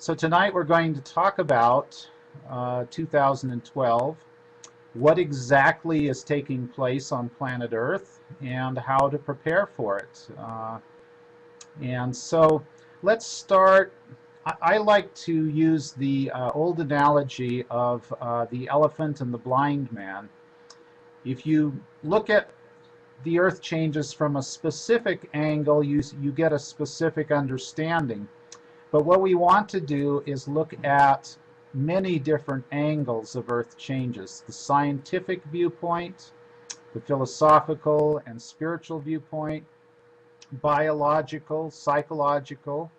So tonight we're going to talk about 2012, what exactly is taking place on planet Earth, and how to prepare for it. And so let's start. I like to use the old analogy of the elephant and the blind man. If you look at the Earth changes from a specific angle, you get a specific understanding. But what we want to do is look at many different angles of Earth changes: the scientific viewpoint, the philosophical and spiritual viewpoint, biological, psychological,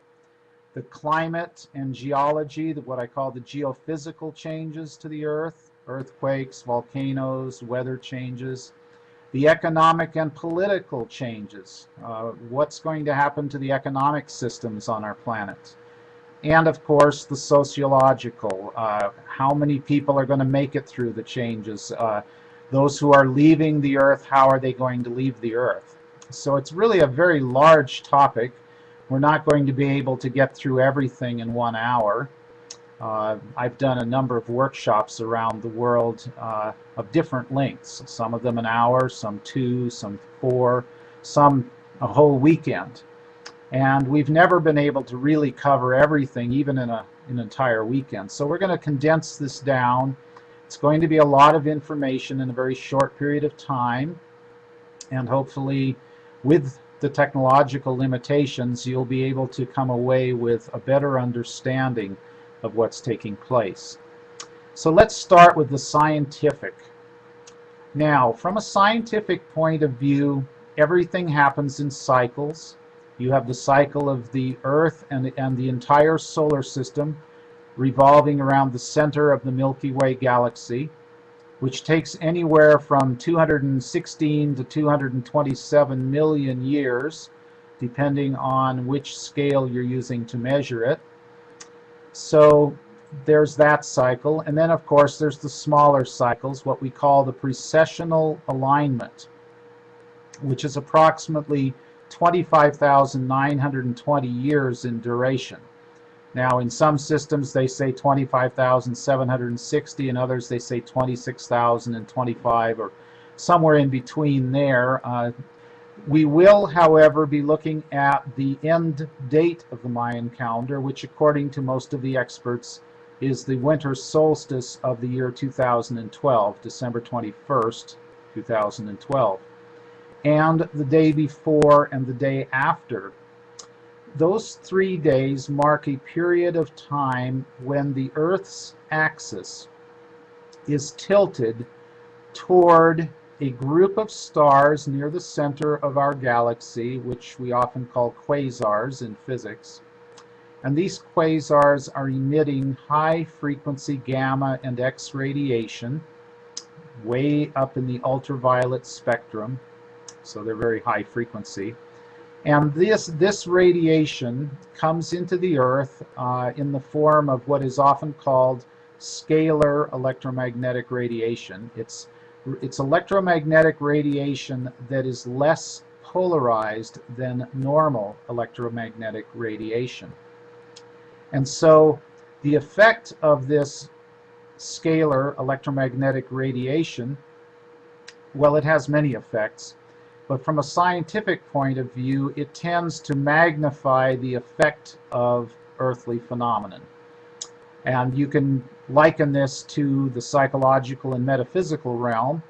the climate and geology, what I call the geophysical changes to the Earth, earthquakes, volcanoes, weather changes, the economic and political changes, what's going to happen to the economic systems on our planet, and of course the sociological, how many people are going to make it through the changes, those who are leaving the Earth, how are they going to leave the Earth. So it's really a very large topic. We're not going to be able to get through everything in 1 hour. I've done a number of workshops around the world of different lengths, some of them an hour, some 2, some 4, some a whole weekend. And we've never been able to really cover everything, even in an entire weekend. So we're going to condense this down. It's going to be a lot of information in a very short period of time, and hopefully with the technological limitations, you'll be able to come away with a better understanding of what's taking place. So let's start with the scientific. Now, from a scientific point of view, everything happens in cycles. You have the cycle of the Earth and the entire solar system revolving around the center of the Milky Way galaxy, which takes anywhere from 216 to 227 million years, depending on which scale you're using to measure it. So there's that cycle. And then, of course, there's the smaller cycles, what we call the precessional alignment, which is approximately 25,920 years in duration. Now, in some systems they say 25,760, in others they say 26,025, or somewhere in between there. We will, however, be looking at the end date of the Mayan calendar, which according to most of the experts is the winter solstice of the year 2012, December 21st, 2012. And the day before and the day after. Those 3 days mark a period of time when the Earth's axis is tilted toward a group of stars near the center of our galaxy, which we often call quasars in physics. And these quasars are emitting high-frequency gamma and X radiation way up in the ultraviolet spectrum. So they're very high frequency. And this radiation comes into the Earth in the form of what is often called scalar electromagnetic radiation. It's electromagnetic radiation that is less polarized than normal electromagnetic radiation. And so the effect of this scalar electromagnetic radiation, well, it has many effects. But from a scientific point of view, it tends to magnify the effect of earthly phenomenon. And you can liken this to the psychological and metaphysical realm,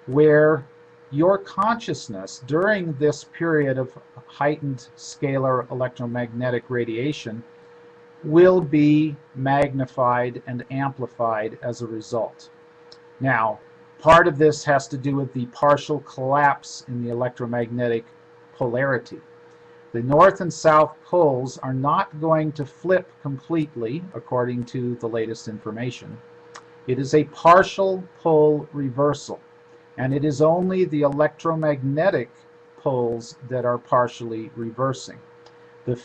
where your consciousness during this period of heightened scalar electromagnetic radiation will be magnified and amplified as a result. Now, part of this has to do with the partial collapse in the electromagnetic polarity. The north and south poles are not going to flip completely, according to the latest information. It is a partial pole reversal, and it is only the electromagnetic poles that are partially reversing. The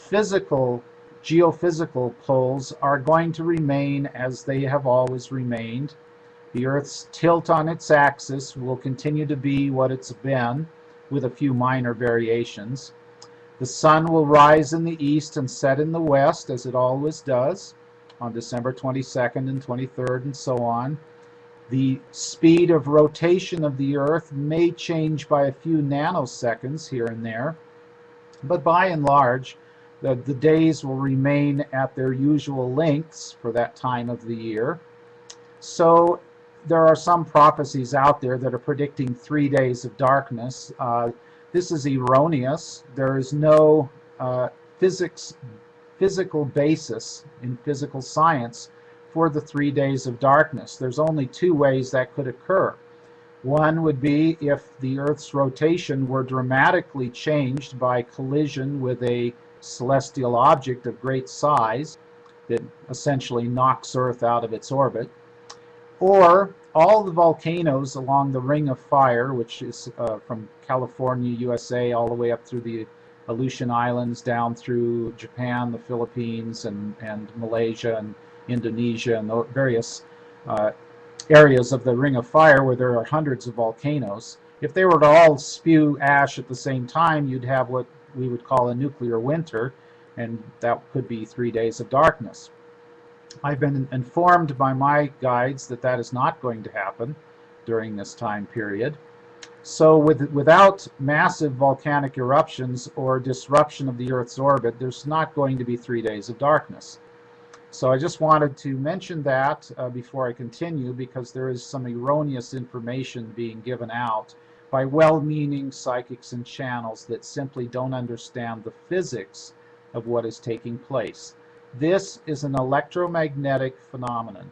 geophysical poles are going to remain as they have always remained. The Earth's tilt on its axis will continue to be what it's been, with a few minor variations. The sun will rise in the east and set in the west, as it always does. on December 22nd and 23rd and so on. The speed of rotation of the Earth may change by a few nanoseconds here and there, but by and large, the days will remain at their usual lengths for that time of the year. So there are some prophecies out there that are predicting 3 days of darkness. This is erroneous. There is no physical basis in physical science for the 3 days of darkness. There's only two ways that could occur. One would be if the Earth's rotation were dramatically changed by collision with a celestial object of great size that essentially knocks Earth out of its orbit, or all the volcanoes along the Ring of Fire, which is from California, USA, all the way up through the Aleutian Islands, down through Japan, the Philippines, and Malaysia, and Indonesia, and the various areas of the Ring of Fire where there are hundreds of volcanoes. If they were to all spew ash at the same time, you'd have what we would call a nuclear winter, and that could be 3 days of darkness. I've been informed by my guides that that is not going to happen during this time period. So without massive volcanic eruptions or disruption of the Earth's orbit, there's not going to be 3 days of darkness. So I just wanted to mention that before I continue, because there is some erroneous information being given out by well-meaning psychics and channels that simply don't understand the physics of what is taking place. This is an electromagnetic phenomenon,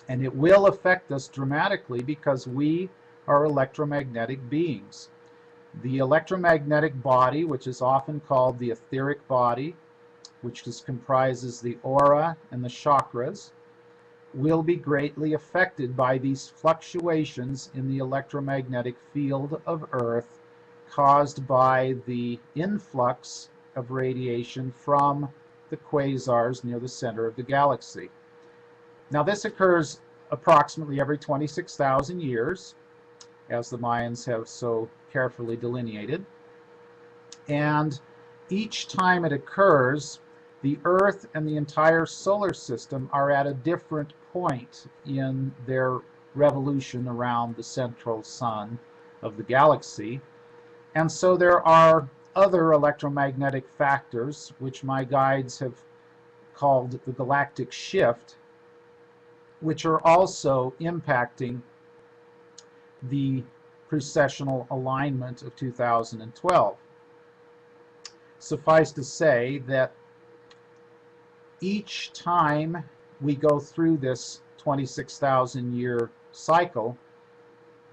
and it will affect us dramatically because we are electromagnetic beings. The electromagnetic body, which is often called the etheric body, which comprises the aura and the chakras, will be greatly affected by these fluctuations in the electromagnetic field of Earth caused by the influx of radiation from the quasars near the center of the galaxy. Now, this occurs approximately every 26,000 years, as the Mayans have so carefully delineated. And each time it occurs, the Earth and the entire solar system are at a different point in their revolution around the central sun of the galaxy. And so there are other electromagnetic factors, which my guides have called the galactic shift, which are also impacting the precessional alignment of 2012. Suffice to say that each time we go through this 26,000-year cycle,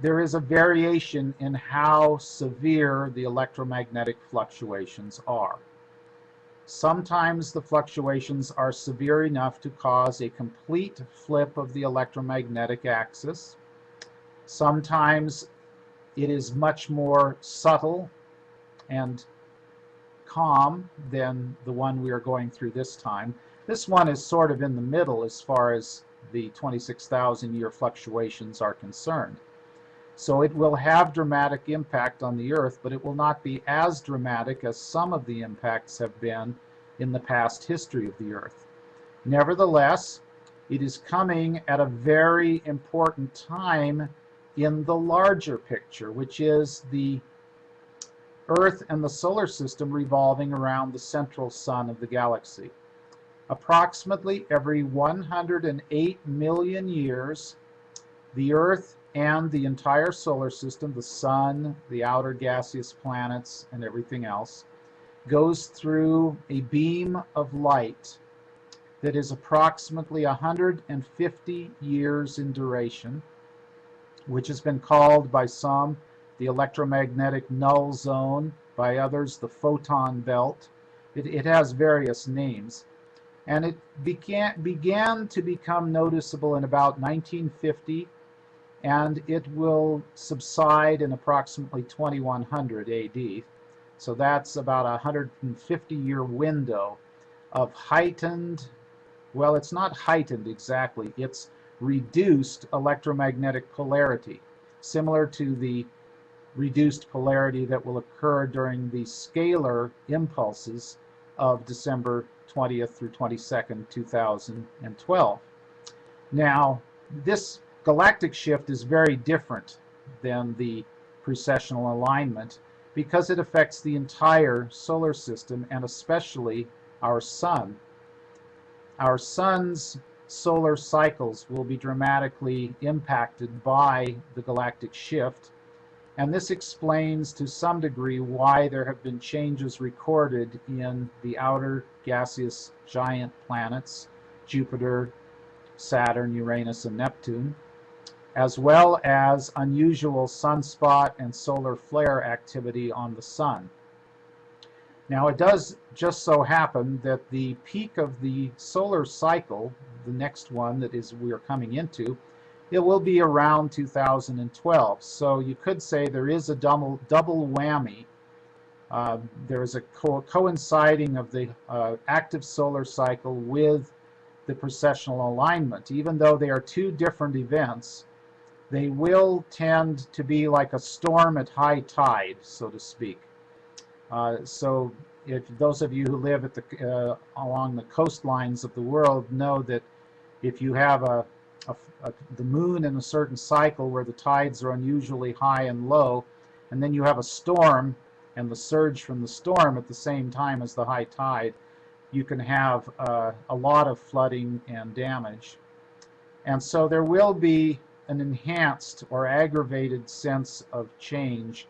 there is a variation in how severe the electromagnetic fluctuations are. Sometimes the fluctuations are severe enough to cause a complete flip of the electromagnetic axis. Sometimes it is much more subtle and calm than the one we are going through this time. This one is sort of in the middle as far as the 26,000-year fluctuations are concerned. So it will have dramatic impact on the Earth, but it will not be as dramatic as some of the impacts have been in the past history of the Earth. Nevertheless, it is coming at a very important time in the larger picture, which is the Earth and the solar system revolving around the central sun of the galaxy. Approximately every 108 million years, the Earth and the entire solar system, the sun, the outer gaseous planets, and everything else, goes through a beam of light that is approximately 150 years in duration, which has been called by some the electromagnetic null zone, by others the photon belt. It has various names. And it began to become noticeable in about 1950, and it will subside in approximately 2100 AD. So that's about a 150-year window of heightened, well, it's not heightened exactly, it's reduced electromagnetic polarity, similar to the reduced polarity that will occur during the scalar impulses of December 20th through 22nd, 2012. Now, this galactic shift is very different than the precessional alignment because it affects the entire solar system and especially our sun. Our sun's solar cycles will be dramatically impacted by the galactic shift, and this explains to some degree why there have been changes recorded in the outer gaseous giant planets, Jupiter, Saturn, Uranus, and Neptune, as well as unusual sunspot and solar flare activity on the sun. Now, it does just so happen that the peak of the solar cycle, the next one that is we are coming into, it will be around 2012. So you could say there is a double whammy. There is a coinciding of the active solar cycle with the precessional alignment. Even though they are two different events, they will tend to be like a storm at high tide, so to speak. So if those of you who live at the along the coastlines of the world know that if you have the moon in a certain cycle where the tides are unusually high and low, and then you have a storm and the surge from the storm at the same time as the high tide, you can have a lot of flooding and damage. And so there will be an enhanced or aggravated sense of change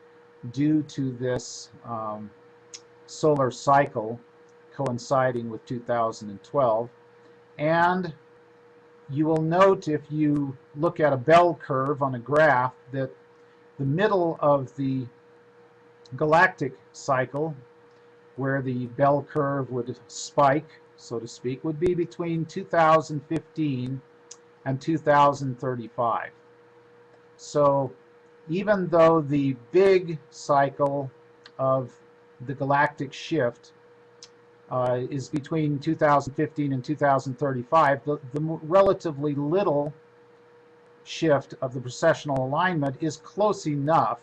due to this solar cycle coinciding with 2012. And you will note, if you look at a bell curve on a graph, that the middle of the galactic cycle, where the bell curve would spike, so to speak, would be between 2015 and 2035. So even though the big cycle of the galactic shift is between 2015 and 2035, the relatively little shift of the precessional alignment is close enough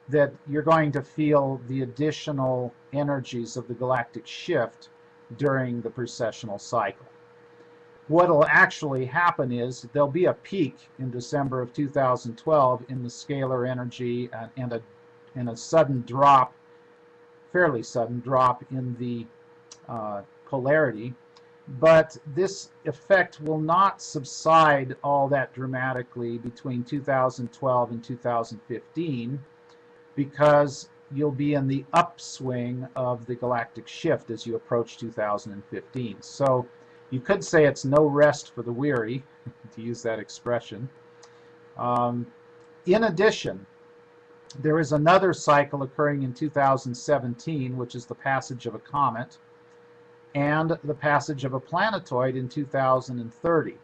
that you're going to feel the additional energies of the galactic shift during the precessional cycle. What will actually happen is there'll be a peak in December of 2012 in the scalar energy and a sudden drop, fairly sudden drop in the polarity, but this effect will not subside all that dramatically between 2012 and 2015 because you'll be in the upswing of the galactic shift as you approach 2015. So you could say it's no rest for the weary, to use that expression. In addition, there is another cycle occurring in 2017, which is the passage of a comet, and the passage of a planetoid in 2030.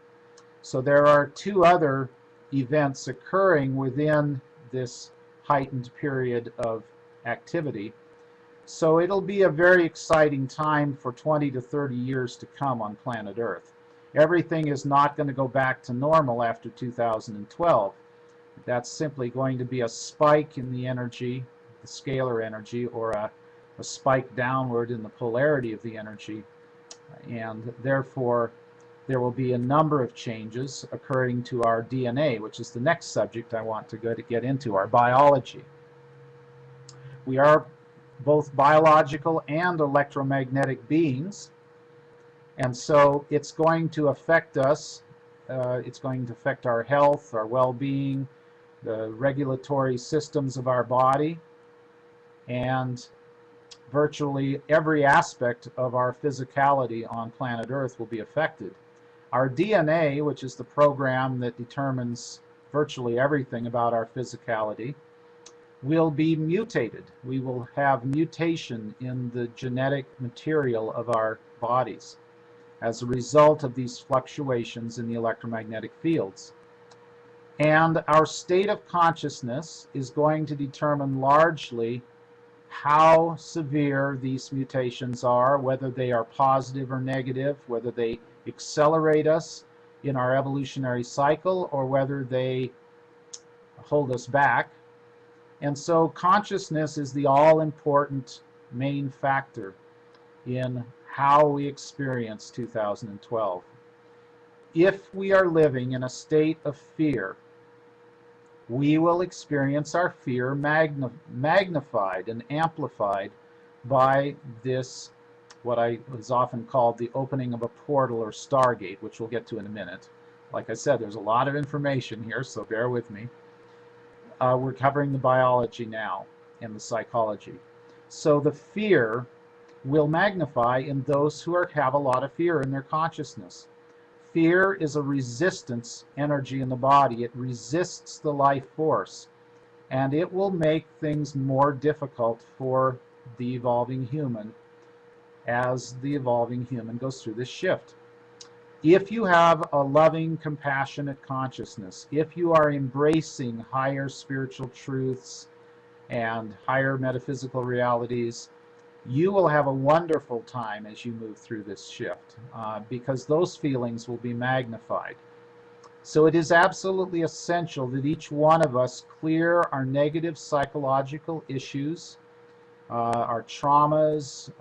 So there are two other events occurring within this heightened period of activity. So it'll be a very exciting time for 20 to 30 years to come on planet Earth. Everything is not going to go back to normal after 2012. That's simply going to be a spike in the energy, the scalar energy, or a spike downward in the polarity of the energy. And therefore, there will be a number of changes occurring to our DNA, which is the next subject I want to get into, our biology. We are both biological and electromagnetic beings, and so it's going to affect us. It's going to affect our health, our well-being, the regulatory systems of our body, and virtually every aspect of our physicality on planet Earth will be affected. Our DNA, which is the program that determines virtually everything about our physicality, will be mutated. We will have mutation in the genetic material of our bodies as a result of these fluctuations in the electromagnetic fields. And our state of consciousness is going to determine largely how severe these mutations are, whether they are positive or negative, whether they accelerate us in our evolutionary cycle or whether they hold us back. And so consciousness is the all-important main factor in how we experience 2012. If we are living in a state of fear, we will experience our fear magnified and amplified by this, what is often called the opening of a portal or stargate, which we'll get to in a minute. Like I said, there's a lot of information here, so bear with me. We're covering the biology now and the psychology. So the fear will magnify in those who have a lot of fear in their consciousness. Fear is a resistance energy in the body. It resists the life force, and it will make things more difficult for the evolving human as the evolving human goes through this shift. If you have a loving, compassionate consciousness, if you are embracing higher spiritual truths and higher metaphysical realities, you will have a wonderful time as you move through this shift, because those feelings will be magnified. So it is absolutely essential that each one of us clear our negative psychological issues, our traumas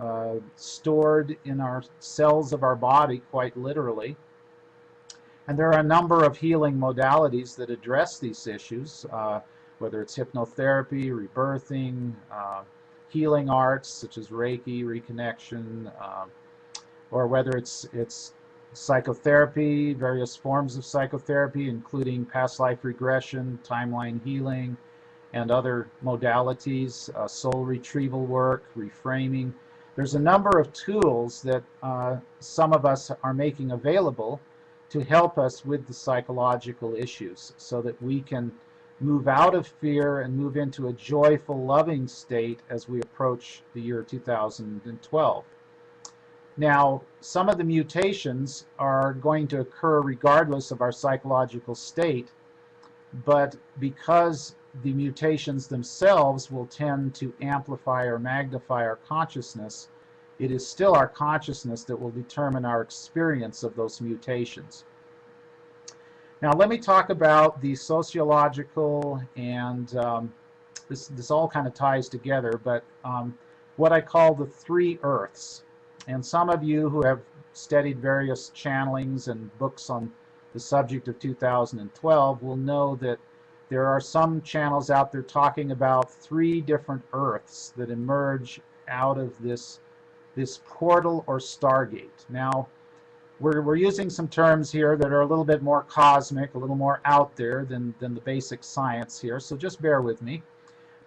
stored in our cells of our body, quite literally. And there are a number of healing modalities that address these issues, whether it's hypnotherapy, rebirthing, healing arts such as Reiki, reconnection, or whether it's psychotherapy, various forms of psychotherapy, including past life regression, timeline healing, and other modalities, soul retrieval work, reframing. There's a number of tools that some of us are making available to help us with the psychological issues so that we can move out of fear and move into a joyful, loving state as we approach the year 2012. Now, some of the mutations are going to occur regardless of our psychological state, but because the mutations themselves will tend to amplify or magnify our consciousness, it is still our consciousness that will determine our experience of those mutations. Now let me talk about the sociological, and this all kind of ties together, but what I call the three earths. And some of you who have studied various channelings and books on the subject of 2012 will know that there are some channels out there talking about three different earths that emerge out of this portal or stargate. Now, we're using some terms here that are a little bit more cosmic, a little more out there than the basic science here, so just bear with me.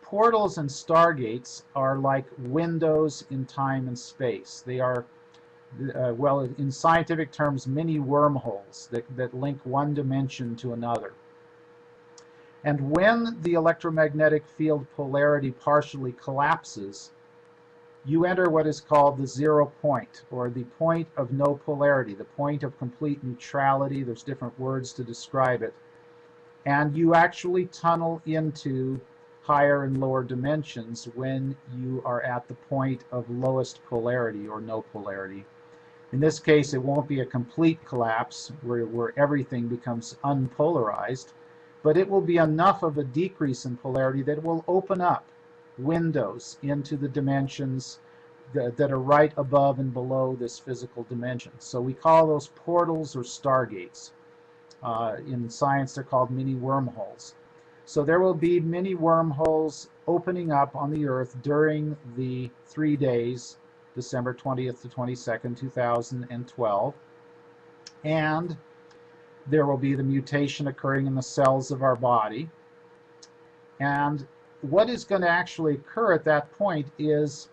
Portals and stargates are like windows in time and space. They are, well, in scientific terms, mini wormholes that link one dimension to another. And when the electromagnetic field polarity partially collapses, you enter what is called the 0 point, or the point of no polarity, the point of complete neutrality. There's different words to describe it. And you actually tunnel into higher and lower dimensions when you are at the point of lowest polarity or no polarity. In this case, it won't be a complete collapse where everything becomes unpolarized, but it will be enough of a decrease in polarity that it will open up windows into the dimensions that are right above and below this physical dimension. So we call those portals or stargates. In science, they're called mini wormholes. So there will be mini wormholes opening up on the Earth during the 3 days, December 20th to 22nd, 2012. And there will be the mutation occurring in the cells of our body. And what is going to actually occur at that point is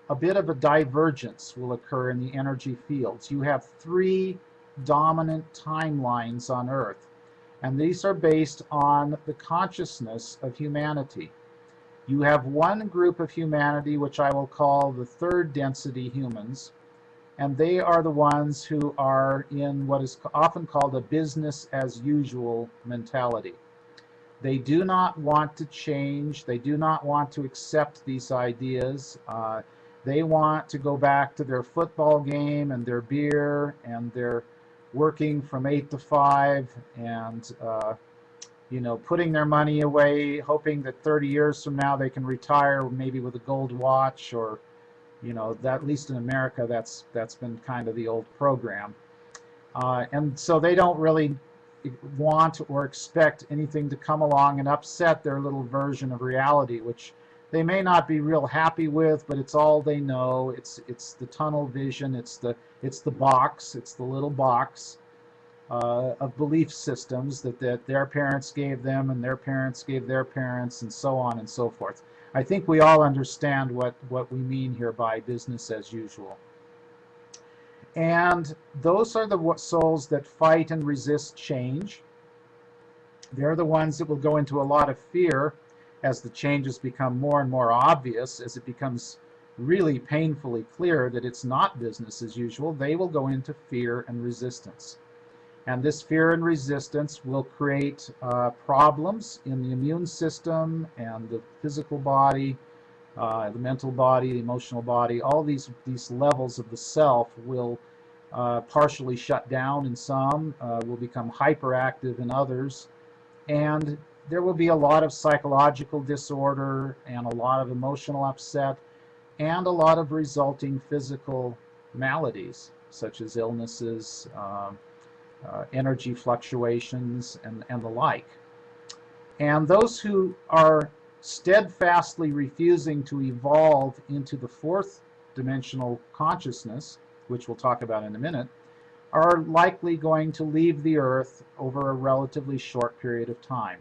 a bit of a divergence will occur in the energy fields. You have three dominant timelines on Earth, and these are based on the consciousness of humanity. You have one group of humanity, which I will call the third density humans, and they are the ones who are in what is often called a business as usual mentality. They do not want to change. They do not want to accept these ideas. They want to go back to their football game and their beer and their working from 8 to 5 and putting their money away, hoping that 30 years from now they can retire maybe with a gold watch or You know, that, at least in America, that's been kind of the old program. And so they don't really want or expect anything to come along and upset their little version of reality, which they may not be real happy with, but it's all they know. It's the tunnel vision. It's the box. It's the little box of belief systems that their parents gave them, and their parents gave their parents, and so on and so forth. I think we all understand what we mean here by business as usual. And those are the souls that fight and resist change. They're the ones that will go into a lot of fear as the changes become more and more obvious, as it becomes really painfully clear that it's not business as usual. They will go into fear and resistance. And this fear and resistance will create problems in the immune system and the physical body, the mental body, the emotional body. All these levels of the self will partially shut down in some, will become hyperactive in others, and there will be a lot of psychological disorder and a lot of emotional upset and a lot of resulting physical maladies, such as illnesses, energy fluctuations, and the like. And those who are steadfastly refusing to evolve into the fourth dimensional consciousness, which we'll talk about in a minute, are likely going to leave the Earth over a relatively short period of time.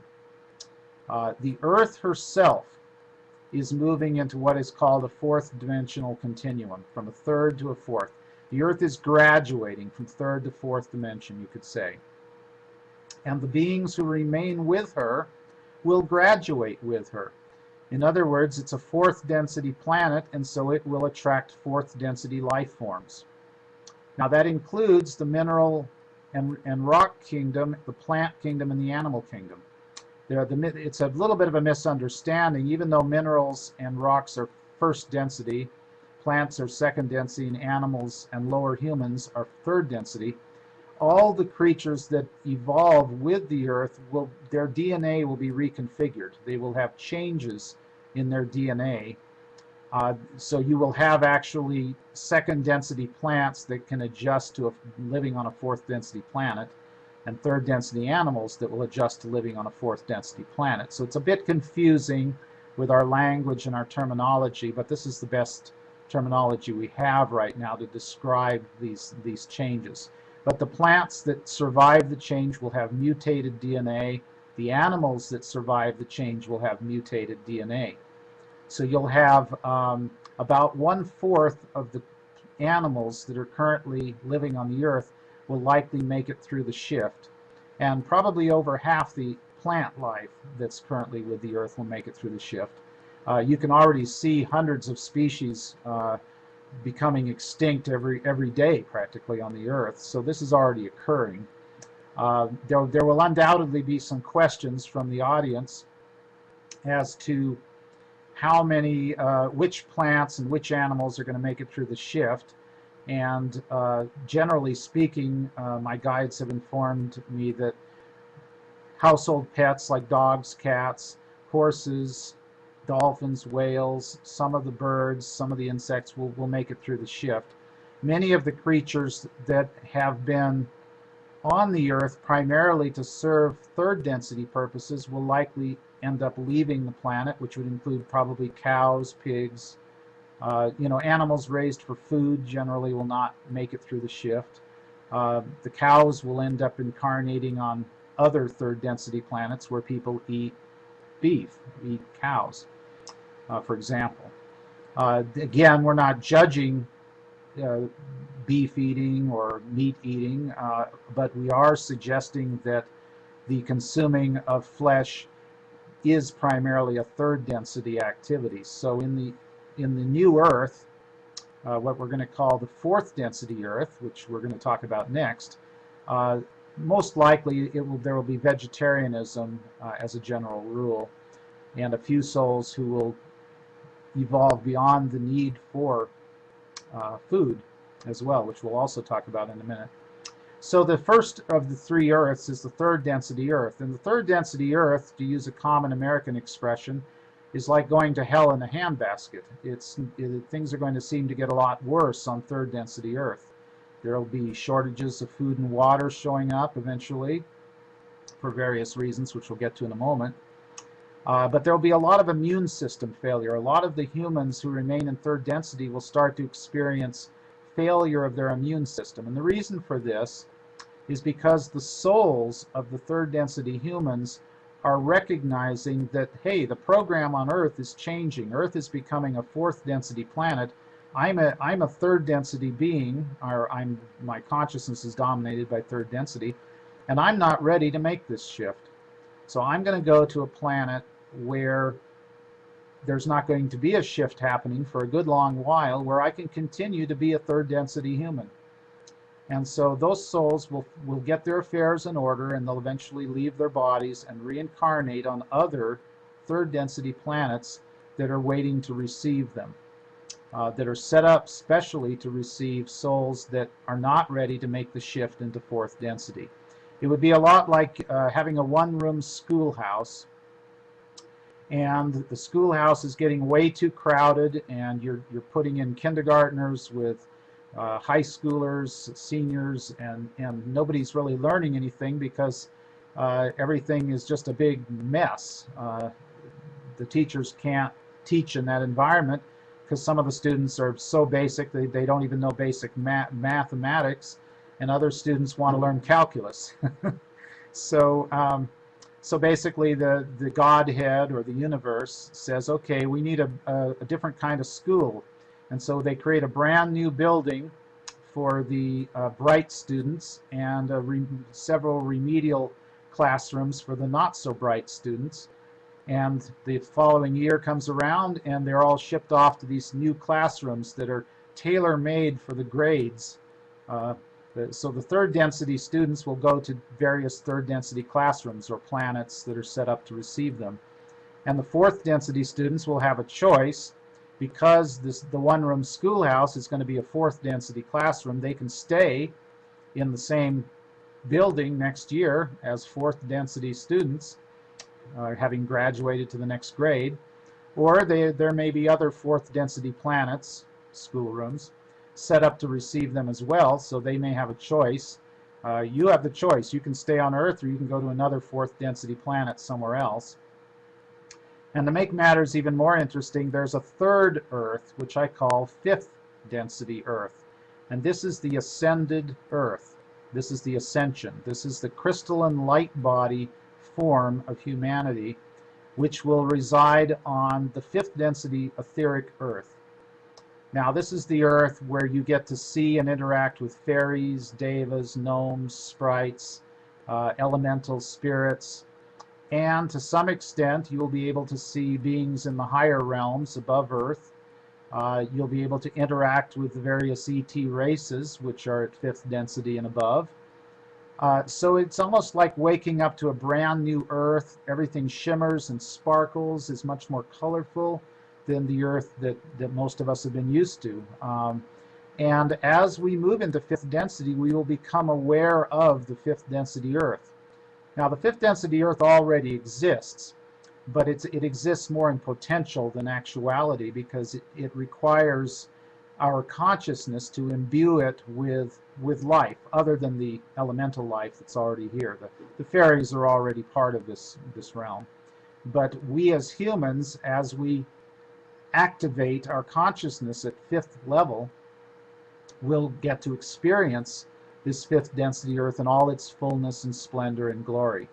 The Earth herself is moving into what is called a fourth dimensional continuum, from a third to a fourth. The Earth is graduating from third to fourth dimension, you could say. And the beings who remain with her will graduate with her. In other words, it's a fourth density planet, and so it will attract fourth density life forms. Now that includes the mineral and rock kingdom, the plant kingdom, and the animal kingdom. It's a little bit of a misunderstanding. Even though minerals and rocks are first density, plants are second density, and animals and lower humans are third density, all the creatures that evolve with the Earth, their DNA will be reconfigured. They will have changes in their DNA. So you will have actually second density plants that can adjust to living on a fourth density planet, and third density animals that will adjust to living on a fourth density planet. So it's a bit confusing with our language and our terminology, but this is the best terminology we have right now to describe these changes. But the plants that survive the change will have mutated DNA. The animals that survive the change will have mutated DNA. So you'll have about 1/4 of the animals that are currently living on the Earth will likely make it through the shift, and probably over half the plant life that's currently with the Earth will make it through the shift. You can already see hundreds of species becoming extinct every day practically on the Earth, so this is already occurring. There will undoubtedly be some questions from the audience as to how many, which plants and which animals are going to make it through the shift. And generally speaking, my guides have informed me that household pets like dogs, cats, horses, dolphins, whales, some of the birds, some of the insects will make it through the shift. Many of the creatures that have been on the Earth primarily to serve third density purposes will likely end up leaving the planet, which would include probably cows, pigs. Animals raised for food generally will not make it through the shift. The cows will end up incarnating on other third density planets where people eat beef, eat cows, for example. Again, we're not judging beef eating or meat eating, but we are suggesting that the consuming of flesh is primarily a third density activity. So in the new Earth, what we're going to call the fourth density Earth, which we're going to talk about next, most likely there will be vegetarianism as a general rule, and a few souls who will evolve beyond the need for food as well, which we'll also talk about in a minute. So the first of the three Earths is the third density Earth. And the third density Earth, to use a common American expression, is like going to hell in a handbasket. Things are going to seem to get a lot worse on third density Earth. There will be shortages of food and water showing up eventually for various reasons, which we'll get to in a moment. But there will be a lot of immune system failure. A lot of the humans who remain in third density will start to experience failure of their immune system. And the reason for this is because the souls of the third density humans are recognizing that, hey, the program on Earth is changing. Earth is becoming a fourth density planet. I'm a third density being, or my consciousness is dominated by third density, and I'm not ready to make this shift. So I'm going to go to a planet where there's not going to be a shift happening for a good long while, where I can continue to be a third density human. And so those souls will get their affairs in order, and they'll eventually leave their bodies and reincarnate on other third density planets that are waiting to receive them, that are set up specially to receive souls that are not ready to make the shift into fourth density. It would be a lot like having a one-room schoolhouse, and the schoolhouse is getting way too crowded, and you're putting in kindergartners with high schoolers, seniors, and nobody's really learning anything because everything is just a big mess. The teachers can't teach in that environment because some of the students are so basic they don't even know basic mathematics, and other students want to learn calculus. So basically the Godhead or the universe says, okay, we need a different kind of school. And so they create a brand new building for the bright students and several remedial classrooms for the not so bright students. And the following year comes around and they're all shipped off to these new classrooms that are tailor-made for the grades. So the third density students will go to various third density classrooms or planets that are set up to receive them. And the fourth density students will have a choice. Because the one-room schoolhouse is going to be a fourth density classroom, they can stay in the same building next year as fourth density students, having graduated to the next grade. Or there may be other fourth density planets, schoolrooms, set up to receive them as well, so they may have a choice. You have the choice. You can stay on Earth, or you can go to another fourth density planet somewhere else. And to make matters even more interesting, there's a third Earth, which I call fifth density Earth. And this is the ascended Earth. This is the Ascension. This is the crystalline light body form of humanity, which will reside on the fifth density etheric Earth. Now, this is the Earth where you get to see and interact with fairies, devas, gnomes, sprites, elemental spirits, and to some extent you'll be able to see beings in the higher realms above Earth. You'll be able to interact with the various ET races, which are at fifth density and above. So it's almost like waking up to a brand new Earth. Everything shimmers and sparkles, is much more colorful than the Earth that most of us have been used to. And as we move into fifth density, we will become aware of the fifth density Earth. Now, the fifth density Earth already exists, but it exists more in potential than actuality because it requires our consciousness to imbue it with life, other than the elemental life that's already here. The fairies are already part of this realm. But we as humans, as we activate our consciousness at fifth level, will get to experience this fifth density Earth in all its fullness and splendor and glory.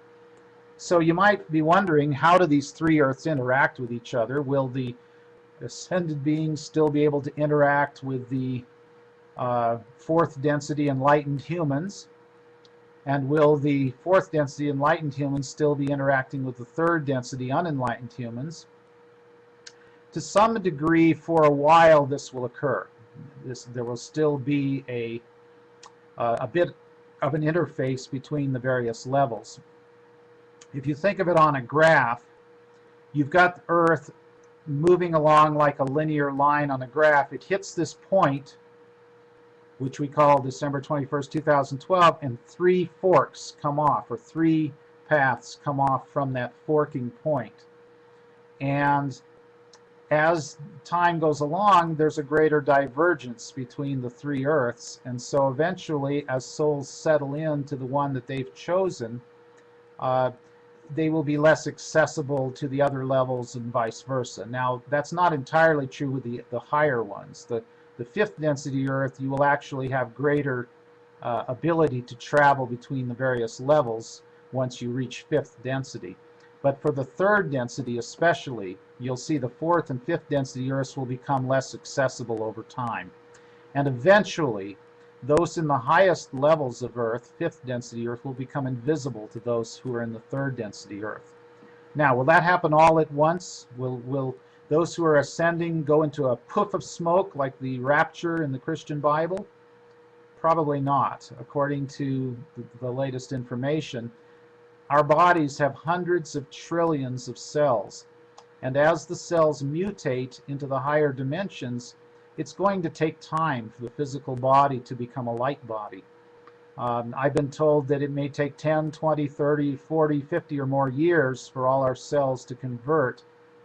So you might be wondering, how do these three Earths interact with each other? Will the ascended beings still be able to interact with the fourth density enlightened humans? And will the fourth density enlightened humans still be interacting with the third density unenlightened humans? To some degree, for a while, this will occur. There will still be a bit of an interface between the various levels. If you think of it on a graph, you've got Earth moving along like a linear line on a graph. It hits this point, which we call December 21st, 2012, and three forks come off, or three paths come off from that forking point. And as time goes along, there's a greater divergence between the three Earths. And so eventually, as souls settle into the one that they've chosen, they will be less accessible to the other levels and vice versa. Now, that's not entirely true with the higher ones. The fifth density Earth, you will actually have greater ability to travel between the various levels once you reach fifth density. But for the third density especially, you'll see the fourth and fifth density Earths will become less accessible over time. And eventually, those in the highest levels of Earth, fifth density Earth, will become invisible to those who are in the third density Earth. Now, will that happen all at once? Will those who are ascending go into a puff of smoke like the rapture in the Christian Bible? Probably not. According to the latest information, our bodies have hundreds of trillions of cells. And as the cells mutate into the higher dimensions, it's going to take time for the physical body to become a light body. I've been told that it may take 10, 20, 30, 40, 50 or more years for all our cells to convert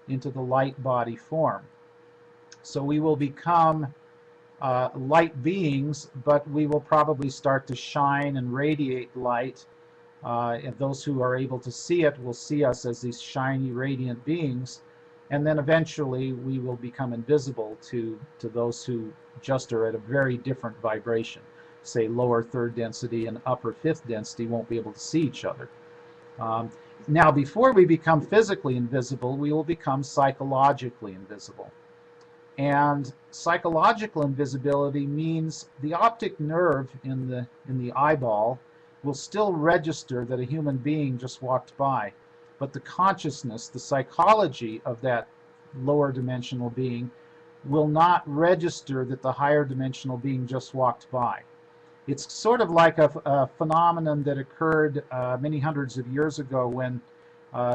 into the light body form. So we will become light beings, but we will probably start to shine and radiate light. And those who are able to see it will see us as these shiny, radiant beings. And then eventually we will become invisible to those who just are at a very different vibration. Say lower third density and upper fifth density won't be able to see each other. Now, before we become physically invisible, we will become psychologically invisible. And psychological invisibility means the optic nerve in the eyeball will still register that a human being just walked by. But the consciousness, the psychology of that lower dimensional being will not register that the higher dimensional being just walked by. It's sort of like a phenomenon that occurred many hundreds of years ago when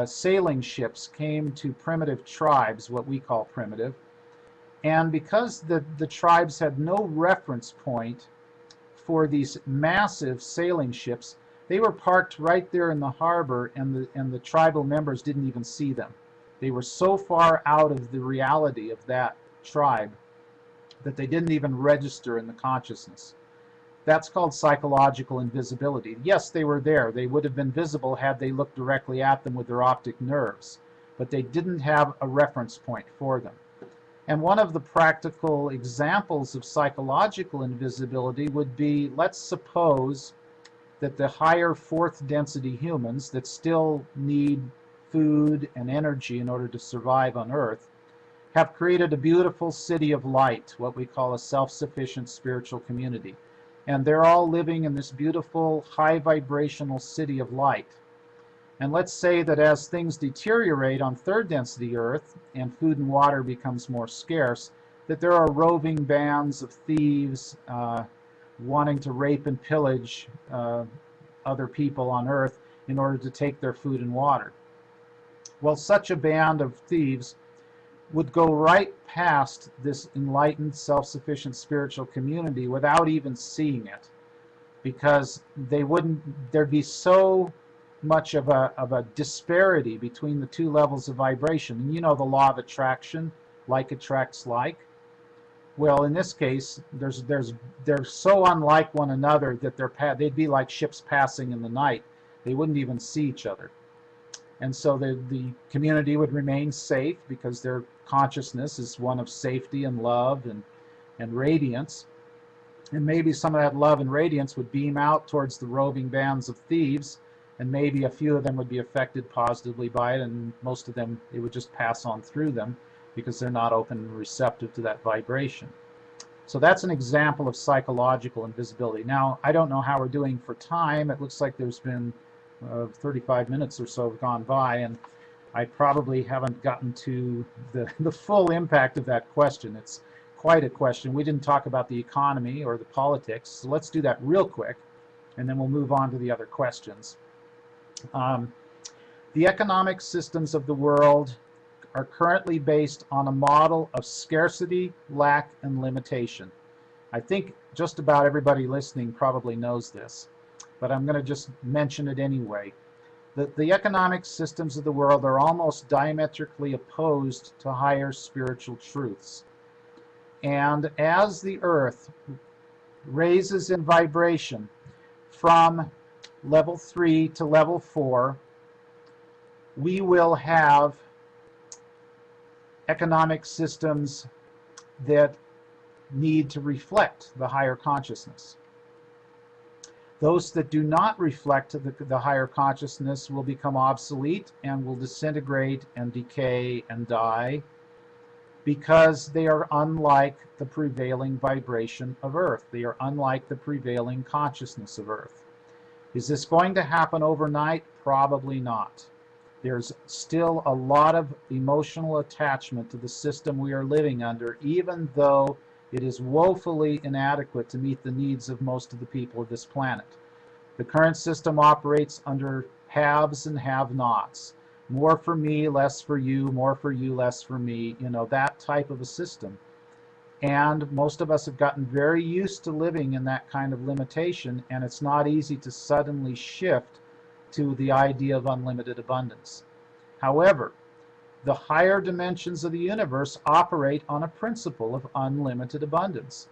sailing ships came to primitive tribes, what we call primitive. And because the tribes had no reference point for these massive sailing ships, they were parked right there in the harbor, and the tribal members didn't even see them. They were so far out of the reality of that tribe that they didn't even register in the consciousness. That's called psychological invisibility. Yes, they were there. They would have been visible had they looked directly at them with their optic nerves, but they didn't have a reference point for them. And one of the practical examples of psychological invisibility would be, let's suppose that the higher fourth density humans that still need food and energy in order to survive on Earth have created a beautiful city of light, what we call a self-sufficient spiritual community. And they're all living in this beautiful high vibrational city of light. And let's say that as things deteriorate on third density Earth and food and water becomes more scarce, that there are roving bands of thieves wanting to rape and pillage other people on Earth in order to take their food and water. Well, such a band of thieves would go right past this enlightened, self-sufficient spiritual community without even seeing it, because there'd be so much of a disparity between the two levels of vibration. And you know the law of attraction, like attracts like. Well, in this case, they're so unlike one another that they'd be like ships passing in the night. They wouldn't even see each other. And so the community would remain safe because their consciousness is one of safety and love and radiance. And maybe some of that love and radiance would beam out towards the roving bands of thieves, and maybe a few of them would be affected positively by it, and most of them, it would just pass on through them because they're not open and receptive to that vibration. So that's an example of psychological invisibility. Now, I don't know how we're doing for time. It looks like there's been 35 minutes or so have gone by, and I probably haven't gotten to the full impact of that question. It's quite a question. We didn't talk about the economy or the politics, so let's do that real quick, and then we'll move on to the other questions. The economic systems of the world are currently based on a model of scarcity, lack, and limitation. I think just about everybody listening probably knows this, but I'm going to just mention it anyway. The economic systems of the world are almost diametrically opposed to higher spiritual truths. And as the earth raises in vibration from level 3 to level 4, we will have economic systems that need to reflect the higher consciousness. Those that do not reflect the higher consciousness will become obsolete and will disintegrate and decay and die because they are unlike the prevailing vibration of Earth. They are unlike the prevailing consciousness of Earth. Is this going to happen overnight? Probably not. There's still a lot of emotional attachment to the system we are living under, even though it is woefully inadequate to meet the needs of most of the people of this planet. The current system operates under haves and have-nots. More for me, less for you, more for you, less for me, you know, that type of a system. And most of us have gotten very used to living in that kind of limitation, and it's not easy to suddenly shift to the idea of unlimited abundance. However, the higher dimensions of the universe operate on a principle of unlimited abundance.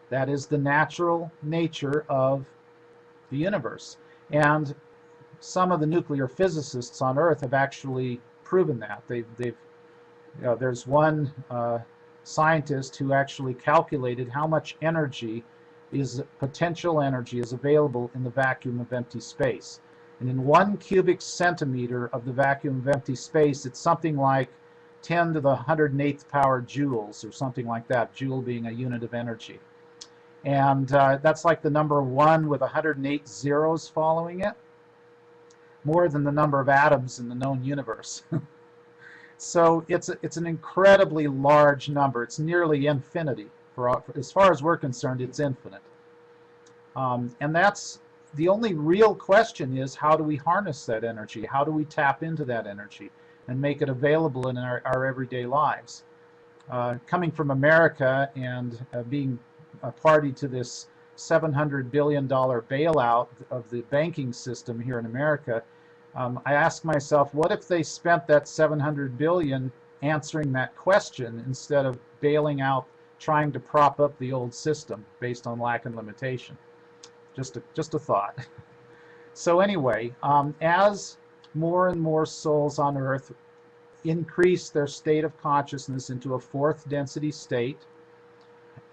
That is the natural nature of the universe. And some of the nuclear physicists on Earth have actually proven that. There's one scientist who actually calculated how much energy potential energy is available in the vacuum of empty space. And in 1 cubic centimeter of the vacuum of empty space, it's something like 10 to the 108th power joules, or something like that, joule being a unit of energy. And that's like the number 1 with 108 zeros following it, more than the number of atoms in the known universe. So it's an incredibly large number. It's nearly infinity. As far as we're concerned, it's infinite. And that's the only real question is, how do we harness that energy? How do we tap into that energy and make it available in our everyday lives? Coming from America and being a party to this $700 billion bailout of the banking system here in America, I ask myself, what if they spent that $700 billion answering that question instead of bailing out, trying to prop up the old system based on lack and limitation? Just a thought. So anyway, as more and more souls on Earth increase their state of consciousness into a 4th density state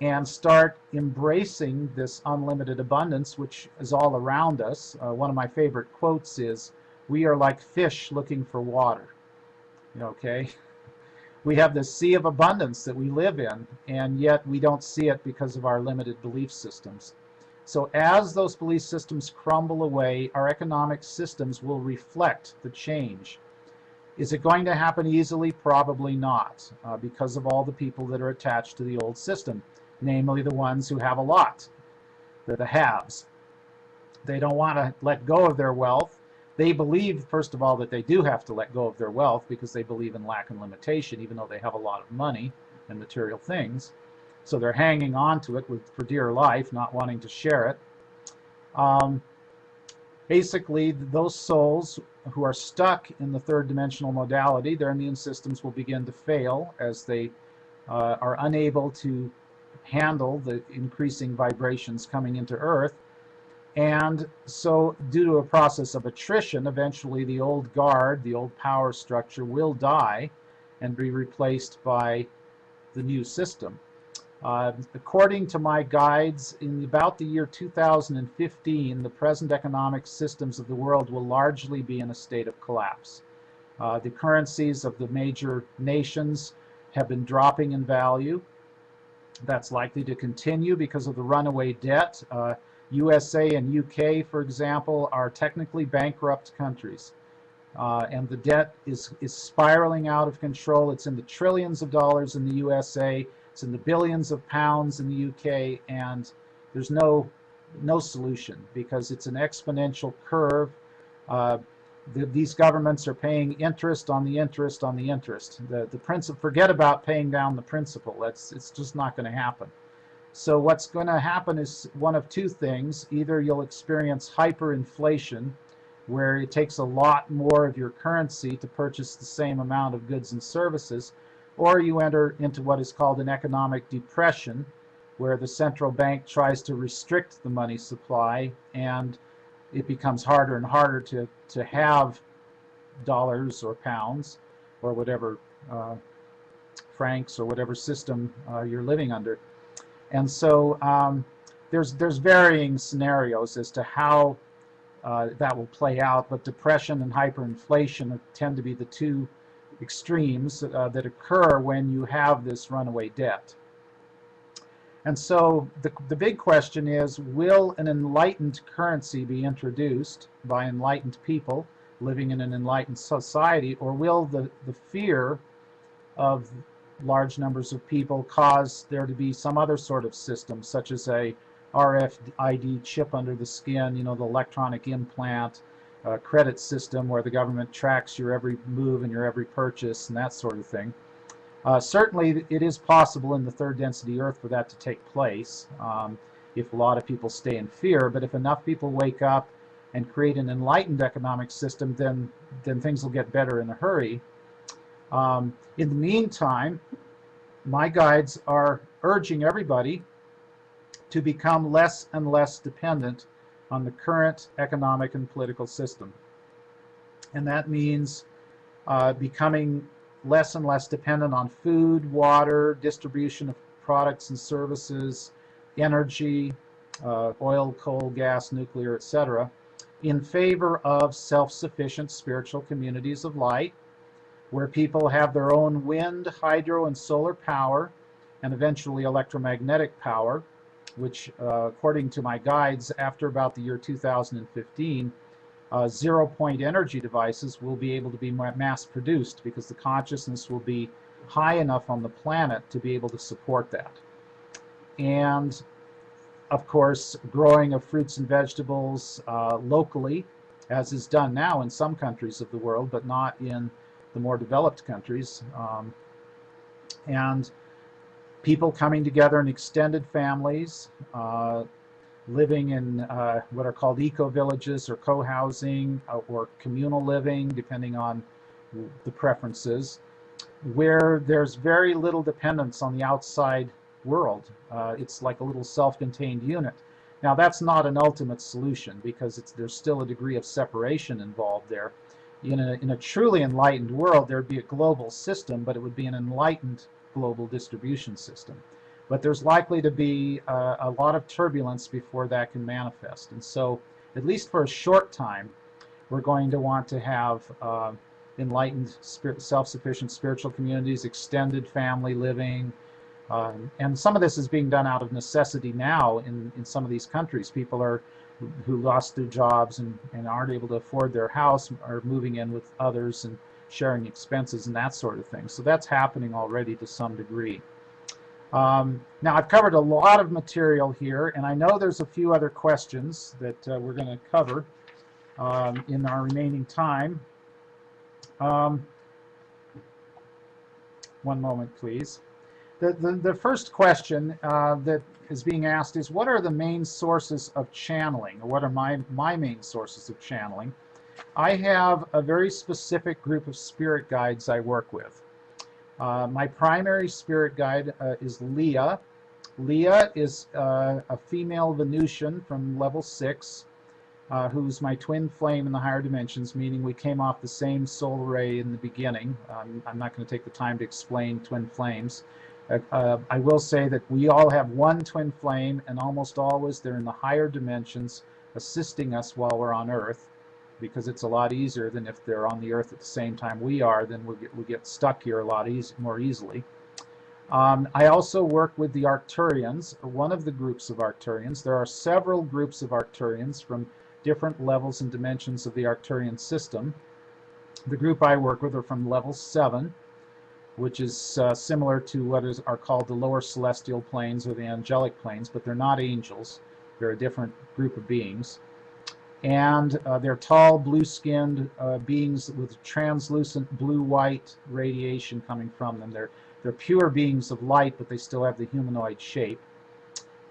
and start embracing this unlimited abundance, which is all around us, one of my favorite quotes is, "We are like fish looking for water." Okay? We have this sea of abundance that we live in, and yet we don't see it because of our limited belief systems. So as those belief systems crumble away, our economic systems will reflect the change. Is it going to happen easily? Probably not, because of all the people that are attached to the old system, namely the ones who have a lot. They're the haves. They don't want to let go of their wealth. They believe, first of all, that they do have to let go of their wealth because they believe in lack and limitation, even though they have a lot of money and material things. So they're hanging on to it for dear life, not wanting to share it. Basically, those souls who are stuck in the 3rd dimensional modality, their immune systems will begin to fail as they are unable to handle the increasing vibrations coming into Earth. And so, due to a process of attrition, eventually the old guard, the old power structure will die and be replaced by the new system. According to my guides, in about the year 2015, the present economic systems of the world will largely be in a state of collapse. The currencies of the major nations have been dropping in value. That's likely to continue because of the runaway debt. USA and UK, for example, are technically bankrupt countries. And the debt is spiraling out of control. It's in the trillions of dollars in the USA. It's in the billions of pounds in the UK, and there's no solution because it's an exponential curve. These governments are paying interest on the interest on the interest. The principal, forget about paying down the principal. It's just not going to happen. So what's going to happen is one of two things. Either you'll experience hyperinflation, where it takes a lot more of your currency to purchase the same amount of goods and services, or you enter into what is called an economic depression, where the central bank tries to restrict the money supply, and it becomes harder and harder to have dollars or pounds or whatever, francs or whatever system you're living under. And so there's varying scenarios as to how that will play out, but depression and hyperinflation tend to be the two extremes that occur when you have this runaway debt. And so the big question is, will an enlightened currency be introduced by enlightened people living in an enlightened society, or will the fear of large numbers of people cause there to be some other sort of system, such as a RFID chip under the skin, you know, the electronic implant, credit system where the government tracks your every move and your every purchase and that sort of thing. Certainly it is possible in the third density Earth for that to take place if a lot of people stay in fear, but if enough people wake up and create an enlightened economic system, then things will get better in a hurry. In the meantime, my guides are urging everybody to become less and less dependent on the current economic and political system. And that means becoming less and less dependent on food, water, distribution of products and services, energy, oil, coal, gas, nuclear, etc., in favor of self-sufficient spiritual communities of light, where people have their own wind, hydro, and solar power, and eventually electromagnetic power, which, according to my guides, after about the year 2015, zero-point energy devices will be able to be mass-produced because the consciousness will be high enough on the planet to be able to support that. And, of course, growing of fruits and vegetables locally, as is done now in some countries of the world, but not in the more developed countries. And people coming together in extended families, living in what are called eco-villages or co-housing or communal living, depending on the preferences, where there's very little dependence on the outside world. It's like a little self-contained unit. Now, that's not an ultimate solution because there's still a degree of separation involved there. In a truly enlightened world, there'd be a global system, but it would be an enlightened global distribution system. But there's likely to be a lot of turbulence before that can manifest. And so, at least for a short time, we're going to want to have enlightened, self-sufficient spiritual communities, extended family living. And some of this is being done out of necessity now in some of these countries. People who lost their jobs and aren't able to afford their house are moving in with others and sharing expenses and that sort of thing. So that's happening already to some degree. Now, I've covered a lot of material here, and I know there's a few other questions that we're going to cover in our remaining time. One moment, please. The first question that is being asked is, what are the main sources of channeling, or what are my main sources of channeling? I have a very specific group of spirit guides I work with. My primary spirit guide is Leah. Leah is a female Venusian from level 6, who's my twin flame in the higher dimensions, meaning we came off the same soul ray in the beginning. I'm not going to take the time to explain twin flames. I will say that we all have one twin flame, and almost always they're in the higher dimensions assisting us while we're on Earth, because it's a lot easier than if they're on the Earth at the same time we are. Then we get stuck here a lot more easily. I also work with the Arcturians, one of the groups of Arcturians. There are several groups of Arcturians from different levels and dimensions of the Arcturian system. The group I work with are from level 7, which is similar to what are called the lower celestial planes or the angelic planes, but they're not angels. They're a different group of beings. And they're tall, blue-skinned beings with translucent blue-white radiation coming from them. They're pure beings of light, but they still have the humanoid shape.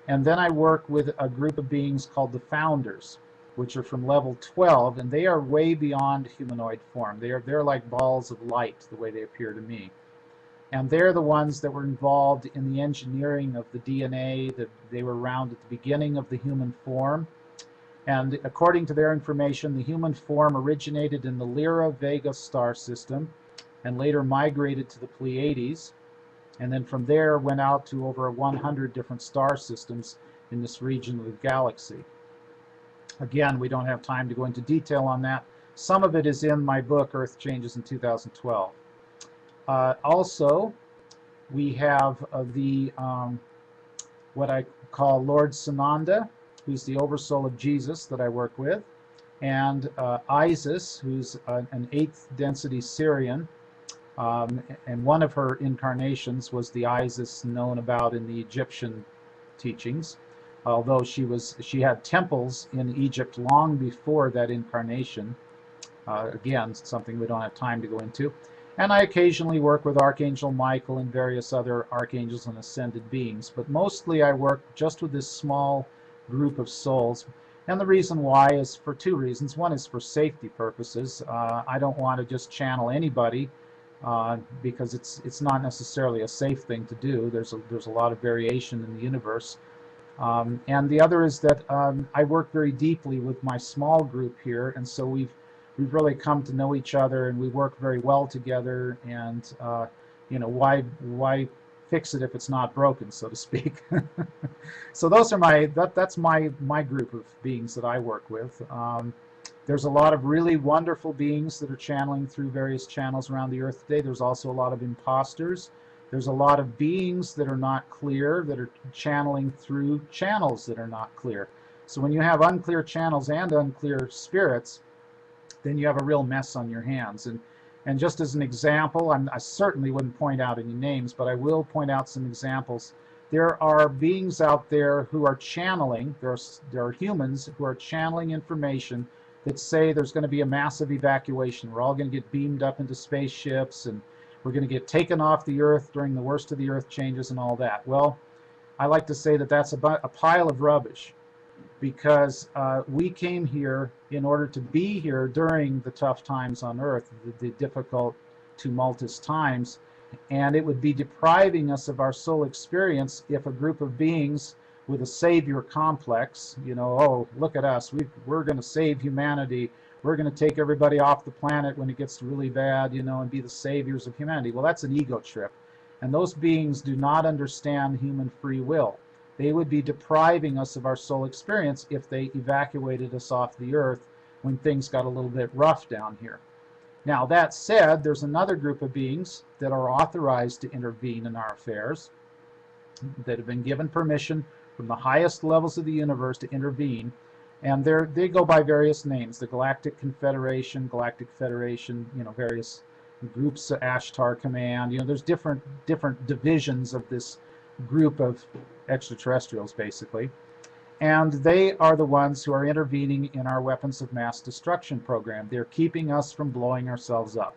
And then I work with a group of beings called the Founders. which are from level 12, and they are way beyond humanoid form. They're like balls of light, the way they appear to me. And they're the ones that were involved in the engineering of the DNA, that they were around at the beginning of the human form. And according to their information, the human form originated in the Lyra-Vega star system and later migrated to the Pleiades. And then from there went out to over 100 different star systems in this region of the galaxy. Again, we don't have time to go into detail on that. Some of it is in my book, Earth Changes in 2012. Also, we have what I call Lord Sananda, who's the oversoul of Jesus that I work with, and Isis, who's an 8th density Syrian, and one of her incarnations was the Isis known about in the Egyptian teachings, although she had temples in Egypt long before that incarnation. Again, something we don't have time to go into. And I occasionally work with Archangel Michael and various other archangels and ascended beings, but mostly I work just with this small group of souls. And the reason why is for two reasons. One is for safety purposes. I don't want to just channel anybody because it's not necessarily a safe thing to do. There's a lot of variation in the universe. And the other is that I work very deeply with my small group here, and so we've really come to know each other, and we work very well together. And you know, why fix it if it's not broken, so to speak? So those are that's my group of beings that I work with. There's a lot of really wonderful beings that are channeling through various channels around the earth today. There's also a lot of imposters. There's a lot of beings that are not clear, that are channeling through channels that are not clear. So when you have unclear channels and unclear spirits, then you have a real mess on your hands. And just as an example, I certainly wouldn't point out any names, but I will point out some examples. There are beings out there who are channeling, there are humans who are channeling information that say there's going to be a massive evacuation. We're all going to get beamed up into spaceships, and we're going to get taken off the earth during the worst of the earth changes and all that. Well, I like to say that that's a pile of rubbish, because we came here in order to be here during the tough times on earth, the difficult, tumultuous times, and it would be depriving us of our soul experience if a group of beings with a savior complex, you know, oh, look at us, we're going to save humanity, we're going to take everybody off the planet when it gets really bad, you know, and be the saviors of humanity. Well, that's an ego trip, and those beings do not understand human free will. They would be depriving us of our soul experience if they evacuated us off the earth when things got a little bit rough down here. Now, that said, there's another group of beings that are authorized to intervene in our affairs, that have been given permission from the highest levels of the universe to intervene, and they go by various names: the Galactic Confederation, Galactic Federation, you know, various groups, Ashtar Command. You know, there's different divisions of this group of extraterrestrials, basically, and they are the ones who are intervening in our weapons of mass destruction program. They're keeping us from blowing ourselves up.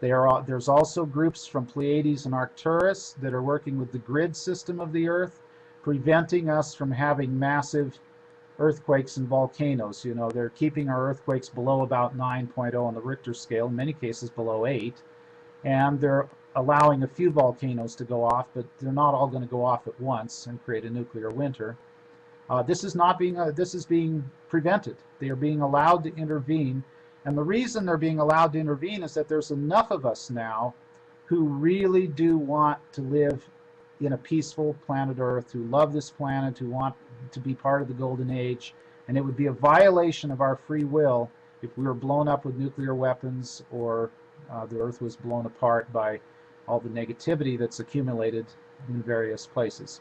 There's also groups from Pleiades and Arcturus that are working with the grid system of the earth, preventing us from having massive earthquakes and volcanoes. You know, they're keeping our earthquakes below about 9.0 on the Richter scale, in many cases below 8, and they're allowing a few volcanoes to go off, but they're not all going to go off at once and create a nuclear winter. This is being prevented. They are being allowed to intervene, and the reason they're being allowed to intervene is that there's enough of us now who really do want to live in a peaceful planet Earth, who love this planet, who want to be part of the golden age, and it would be a violation of our free will if we were blown up with nuclear weapons, or the Earth was blown apart by all the negativity that's accumulated in various places.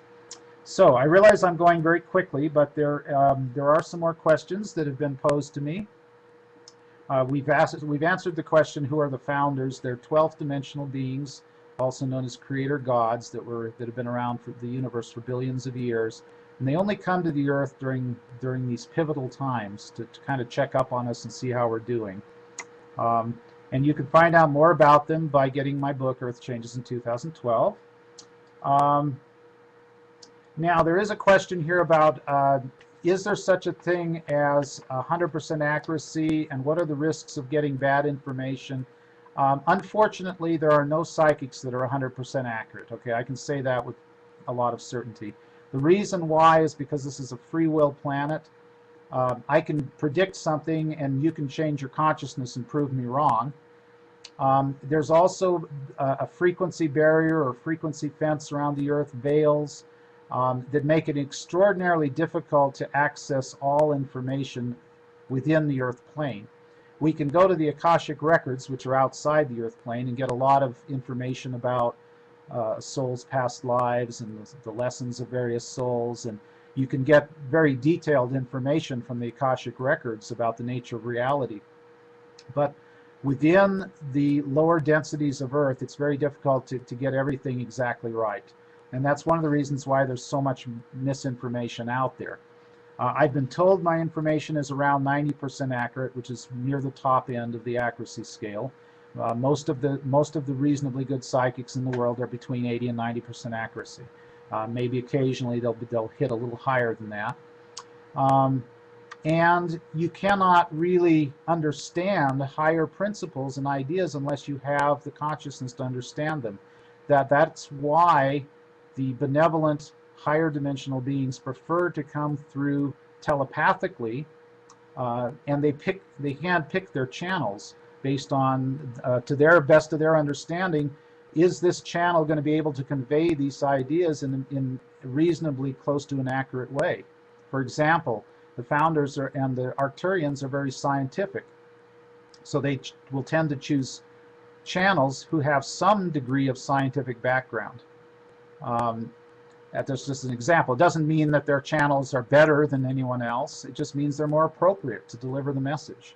So I realize I'm going very quickly, but there are some more questions that have been posed to me. We've answered the question, who are the founders? They're 12th dimensional beings, also known as creator gods, that have been around for the universe for billions of years, and they only come to the earth during these pivotal times to kind of check up on us and see how we're doing. And you can find out more about them by getting my book, Earth Changes in 2012. Now, there is a question here about Is there such a thing as 100% accuracy, and what are the risks of getting bad information? Unfortunately, there are no psychics that are 100% accurate. Okay, I can say that with a lot of certainty. The reason why is because this is a free will planet. I can predict something and you can change your consciousness and prove me wrong. There's also a frequency barrier or frequency fence around the Earth, veils, that make it extraordinarily difficult to access all information within the Earth plane. We can go to the Akashic records, which are outside the Earth plane, and get a lot of information about souls' past lives and the lessons of various souls, and you can get very detailed information from the Akashic records about the nature of reality. But within the lower densities of Earth, it's very difficult to get everything exactly right. And that's one of the reasons why there's so much misinformation out there. I've been told my information is around 90% accurate, which is near the top end of the accuracy scale. Most of the reasonably good psychics in the world are between 80 and 90% accuracy. Maybe occasionally they'll hit a little higher than that. And you cannot really understand higher principles and ideas unless you have the consciousness to understand them. That's why the benevolent higher dimensional beings prefer to come through telepathically, and they handpick their channels based on, to their best of their understanding, is this channel going to be able to convey these ideas in reasonably close to an accurate way? For example, the founders and the Arcturians are very scientific, so they will tend to choose channels who have some degree of scientific background. That's just an example. It doesn't mean that their channels are better than anyone else. It just means they're more appropriate to deliver the message.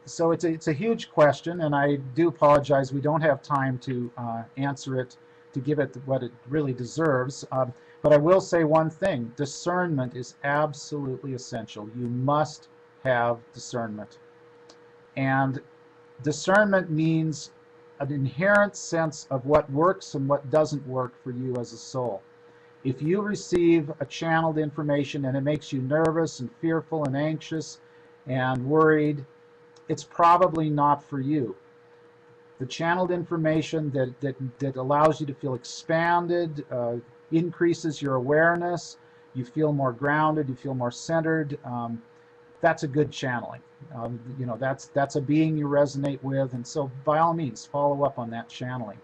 So it's a huge question, and I do apologize. We don't have time to answer it, to give it what it really deserves. But I will say one thing. Discernment is absolutely essential. You must have discernment. And discernment means an inherent sense of what works and what doesn't work for you as a soul. If you receive a channeled information and it makes you nervous and fearful and anxious and worried, it's probably not for you. The channeled information that allows you to feel expanded, increases your awareness, you feel more grounded, you feel more centered, that's a good channeling. You know, that's a being you resonate with, and so by all means follow up on that channeling.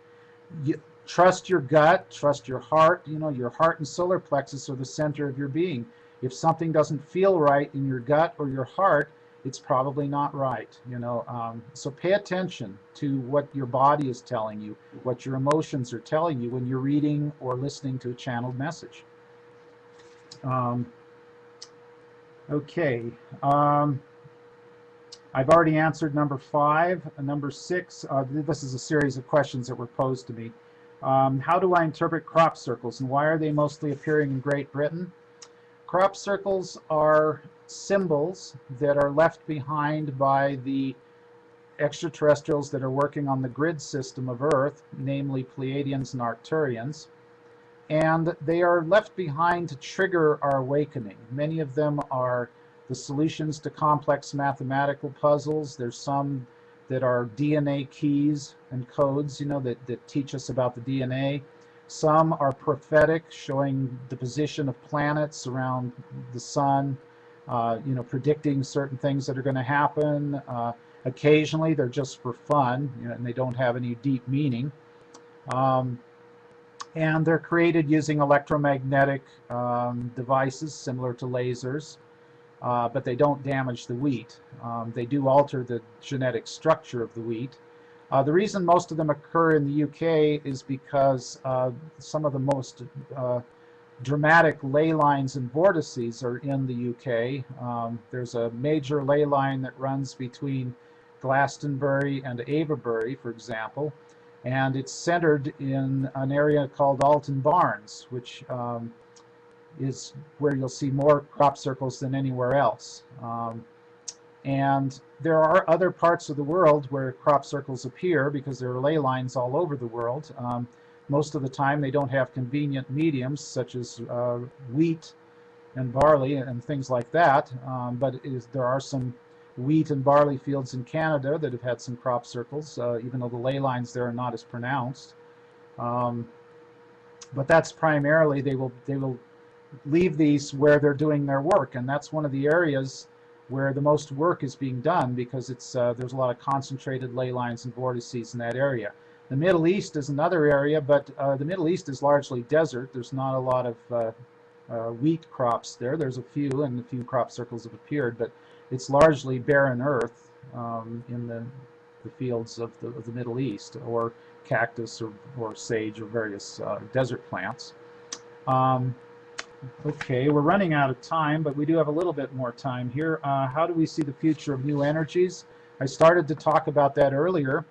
Trust your gut, trust your heart. You know, your heart and solar plexus are the center of your being. If something doesn't feel right in your gut or your heart, it's probably not right. You know, so pay attention to what your body is telling you, what your emotions are telling you when you're reading or listening to a channeled message. Okay. I've already answered number 5. Number 6, this is a series of questions that were posed to me. How do I interpret crop circles, and why are they mostly appearing in Great Britain? Crop circles are symbols that are left behind by the extraterrestrials that are working on the grid system of Earth, namely Pleiadians and Arcturians. And they are left behind to trigger our awakening. Many of them are the solutions to complex mathematical puzzles. There's some that are DNA keys and codes, you know, that teach us about the DNA. Some are prophetic, showing the position of planets around the sun, you know, predicting certain things that are going to happen. Occasionally, they're just for fun, you know, and they don't have any deep meaning. And they're created using electromagnetic devices similar to lasers. But they don't damage the wheat. They do alter the genetic structure of the wheat. The reason most of them occur in the UK is because some of the most dramatic ley lines and vortices are in the UK. There's a major ley line that runs between Glastonbury and Avebury, for example, and it's centered in an area called Alton Barnes, which is where you'll see more crop circles than anywhere else. And there are other parts of the world where crop circles appear because there are ley lines all over the world. Most of the time they don't have convenient mediums such as wheat and barley and things like that. But there are some wheat and barley fields in Canada that have had some crop circles, even though the ley lines there are not as pronounced. But that's primarily they will leave these where they're doing their work, and that's one of the areas where the most work is being done, because it's there's a lot of concentrated ley lines and vortices in that area. The Middle East is another area, but the Middle East is largely desert. There's not a lot of wheat crops there. There's a few, and a few crop circles have appeared, but it's largely barren earth in the fields of the Middle East, or cactus or sage or various desert plants. Okay, we're running out of time, but we do have a little bit more time here. How do we see the future of new energies? I started to talk about that earlier.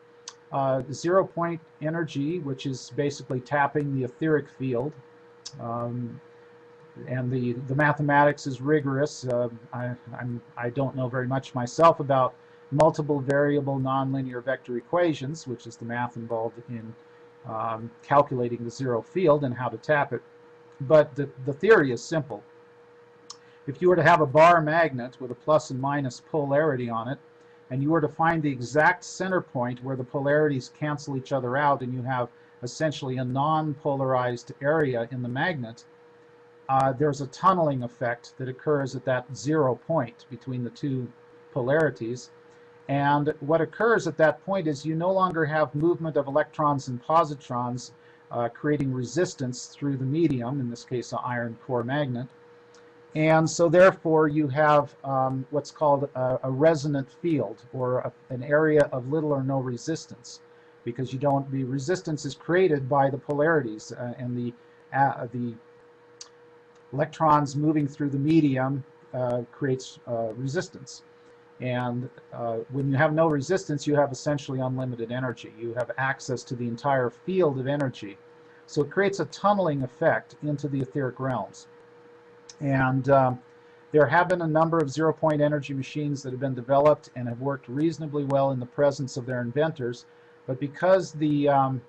The 0-point energy, which is basically tapping the etheric field, and the mathematics is rigorous. I don't know very much myself about multiple variable nonlinear vector equations, which is the math involved in calculating the zero field and how to tap it. But the theory is simple. If you were to have a bar magnet with a plus and minus polarity on it, and you were to find the exact center point where the polarities cancel each other out, and you have essentially a non-polarized area in the magnet, there's a tunneling effect that occurs at that 0 point between the two polarities. And what occurs at that point is you no longer have movement of electrons and positrons creating resistance through the medium, in this case an iron core magnet. And so therefore you have what's called a resonant field, or an area of little or no resistance, because the resistance is created by the polarities, and the electrons moving through the medium creates resistance. And when you have no resistance, you have essentially unlimited energy. You have access to the entire field of energy. So it creates a tunneling effect into the etheric realms. And there have been a number of 0-point energy machines that have been developed and have worked reasonably well in the presence of their inventors. But because the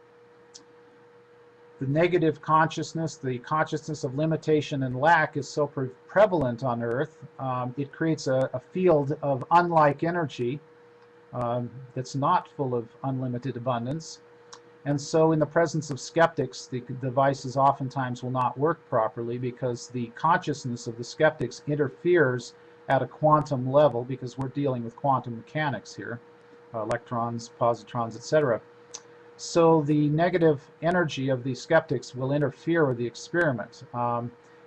negative consciousness, the consciousness of limitation and lack, is so prevalent on Earth, it creates a field of unlike energy that's not full of unlimited abundance. And so in the presence of skeptics, the devices oftentimes will not work properly, because the consciousness of the skeptics interferes at a quantum level, because we're dealing with quantum mechanics here, electrons, positrons, etc. So the negative energy of the skeptics will interfere with the experiment.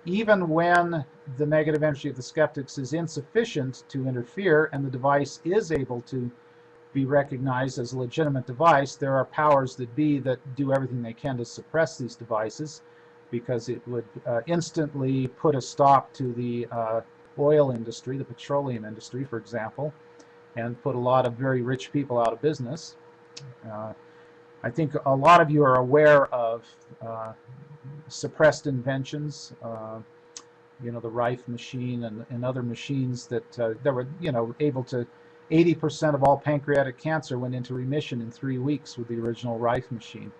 Even when the negative energy of the skeptics is insufficient to interfere and the device is able to be recognized as a legitimate device, there are powers that be that do everything they can to suppress these devices, because it would instantly put a stop to the oil industry, the petroleum industry, for example, and put a lot of very rich people out of business. I think a lot of you are aware of suppressed inventions, you know, the Rife machine and other machines that were, you know, able to, 80% of all pancreatic cancer went into remission in 3 weeks with the original Rife machine,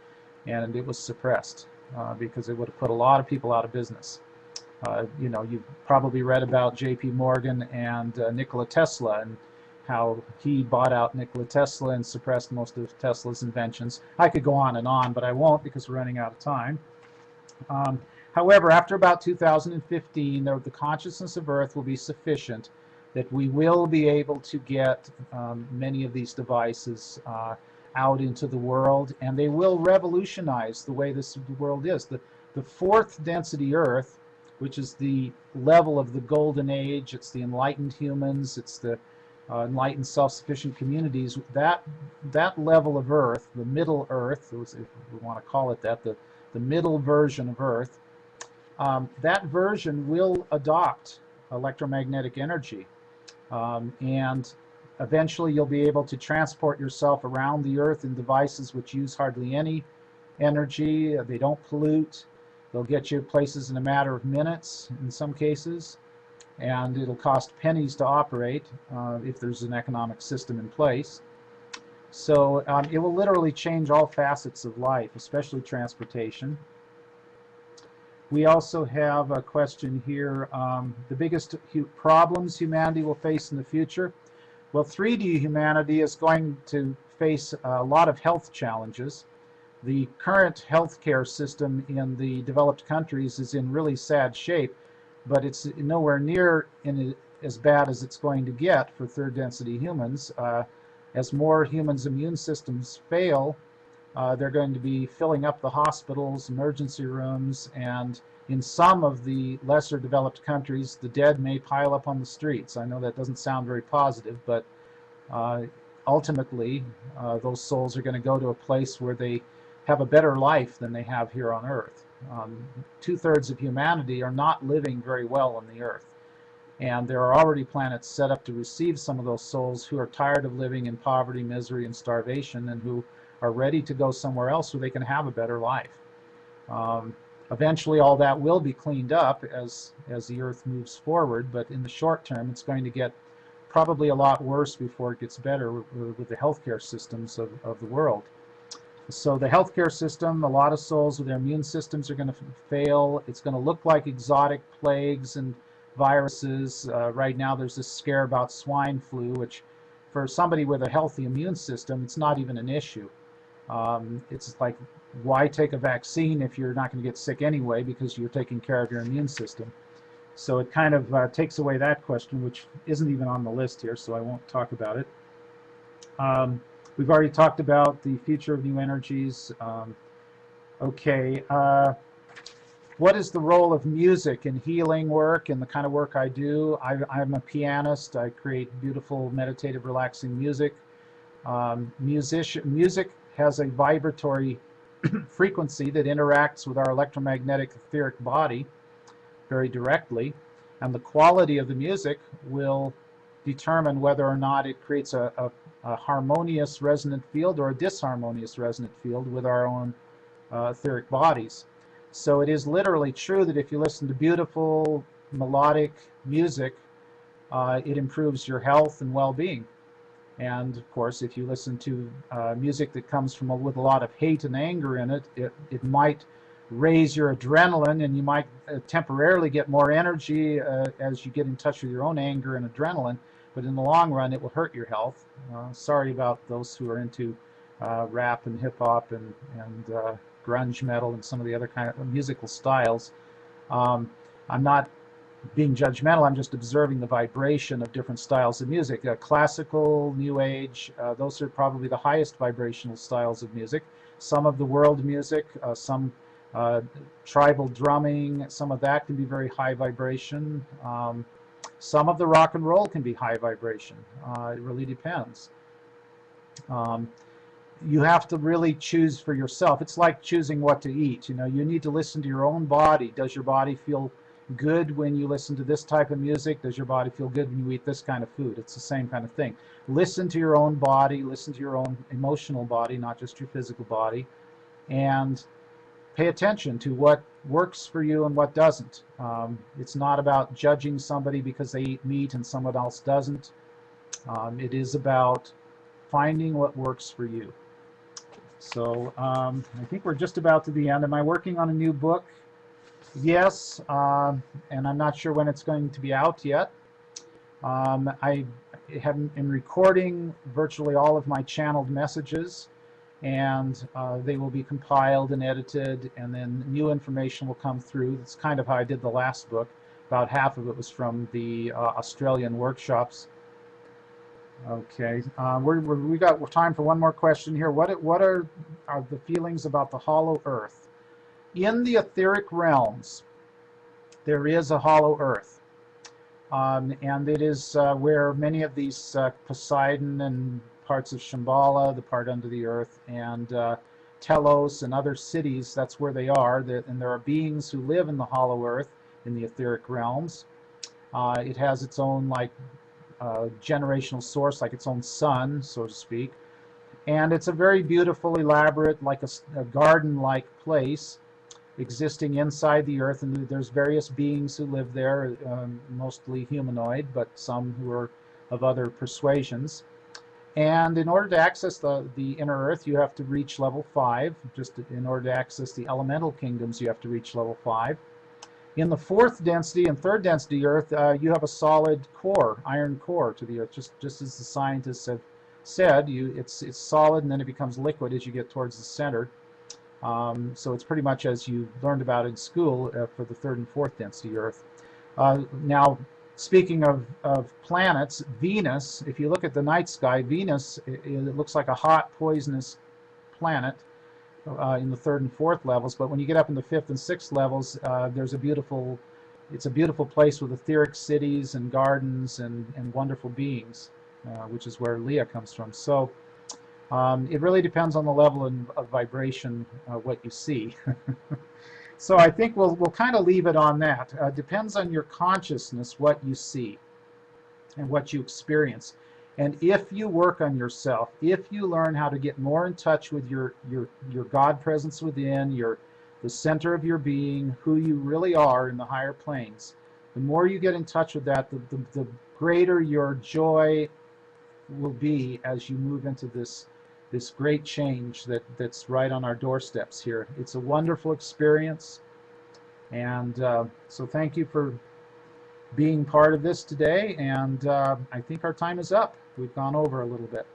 and it was suppressed because it would have put a lot of people out of business. You know, you've probably read about J.P. Morgan and Nikola Tesla, and how he bought out Nikola Tesla and suppressed most of Tesla's inventions. I could go on, but I won't, because we're running out of time. However, after about 2015, the consciousness of Earth will be sufficient that we will be able to get many of these devices out into the world, and they will revolutionize the way this world is. The fourth density Earth, which is the level of the golden age, it's the enlightened humans, it's the enlightened self-sufficient communities, that level of Earth, the middle Earth, if we want to call it that, the middle version of Earth, that version will adopt electromagnetic energy. And eventually you'll be able to transport yourself around the Earth in devices which use hardly any energy. They don't pollute. They'll get you places in a matter of minutes in some cases, and it'll cost pennies to operate if there's an economic system in place. So it will literally change all facets of life, especially transportation. We also have a question here, the biggest problems humanity will face in the future. Well, 3D humanity is going to face a lot of health challenges. The current healthcare system in the developed countries is in really sad shape, but it's nowhere near as bad as it's going to get for third density humans. As more humans' immune systems fail, they're going to be filling up the hospitals, emergency rooms, and in some of the lesser developed countries, the dead may pile up on the streets. I know that doesn't sound very positive, but ultimately, those souls are going to go to a place where they have a better life than they have here on Earth. 2/3 of humanity are not living very well on the Earth. And there are already planets set up to receive some of those souls who are tired of living in poverty, misery, and starvation, and who are ready to go somewhere else where they can have a better life. Eventually all that will be cleaned up as the Earth moves forward, but in the short term it's going to get probably a lot worse before it gets better with the healthcare systems of the world. So the healthcare system, a lot of souls with their immune systems are going to fail. It's going to look like exotic plagues and viruses. Right now there's this scare about swine flu, which for somebody with a healthy immune system, it's not even an issue. It's like, why take a vaccine if you're not going to get sick anyway because you're taking care of your immune system? So it kind of takes away that question, which isn't even on the list here, so I won't talk about it. We've already talked about the future of new energies. What is the role of music in healing work and the kind of work I do? I'm a pianist. I create beautiful, meditative, relaxing music. Music has a vibratory frequency that interacts with our electromagnetic etheric body very directly, and the quality of the music will determine whether or not it creates a harmonious resonant field or a disharmonious resonant field with our own etheric bodies. So it is literally true that if you listen to beautiful melodic music, it improves your health and well-being. And of course, if you listen to music that comes from with a lot of hate and anger in it, it might raise your adrenaline, and you might temporarily get more energy as you get in touch with your own anger and adrenaline, but in the long run it will hurt your health. Sorry about those who are into rap and hip-hop and grunge metal and some of the other kind of musical styles. I'm not being judgmental, I'm just observing the vibration of different styles of music. Classical, New Age, those are probably the highest vibrational styles of music. Some of the world music, some tribal drumming, some of that can be very high vibration. Some of the rock and roll can be high vibration. It really depends. You have to really choose for yourself. It's like choosing what to eat. You know, you need to listen to your own body. Does your body feel good when you listen to this type of music? Does your body feel good when you eat this kind of food? It's the same kind of thing. Listen to your own body, listen to your own emotional body, not just your physical body, and pay attention to what works for you and what doesn't. It's not about judging somebody because they eat meat and someone else doesn't. It is about finding what works for you. So I think we're just about to the end. Am I working on a new book? Yes, and I'm not sure when it's going to be out yet. I am recording virtually all of my channeled messages, and they will be compiled and edited, and then new information will come through. That's kind of how I did the last book. About half of it was from the Australian workshops. Okay, we got time for one more question here. What are the feelings about the hollow earth? In the etheric realms, there is a hollow earth, and it is where many of these Poseidon and parts of Shambhala, the part under the earth, and Telos and other cities, that's where they are. And there are beings who live in the hollow earth in the etheric realms. It has its own generational source, like its own sun, so to speak. And it's a very beautiful, elaborate, like a garden-like place existing inside the earth, and there's various beings who live there, mostly humanoid, but some who are of other persuasions. And in order to access the inner earth, you have to reach level 5. Just in order to access the elemental kingdoms, you have to reach level 5. In the fourth density and third density Earth, you have a solid core, iron core to the Earth, just as the scientists have said. It's solid and then it becomes liquid as you get towards the center. So it's pretty much as you learned about in school for the third and fourth density Earth. Now, speaking of planets, Venus, if you look at the night sky, Venus, it looks like a hot, poisonous planet in the third and fourth levels, but when you get up in the fifth and sixth levels, it's a beautiful place with etheric cities and gardens and wonderful beings, which is where Leah comes from. So it really depends on the level of vibration what you see. So I think we'll kind of leave it on that. Depends on your consciousness what you see and what you experience. And if you work on yourself, if you learn how to get more in touch with your God presence within, the center of your being, who you really are in the higher planes, the more you get in touch with that, the greater your joy will be as you move into this great change that's right on our doorsteps here. It's a wonderful experience. And so thank you for being part of this today. And I think our time is up. We've gone over a little bit.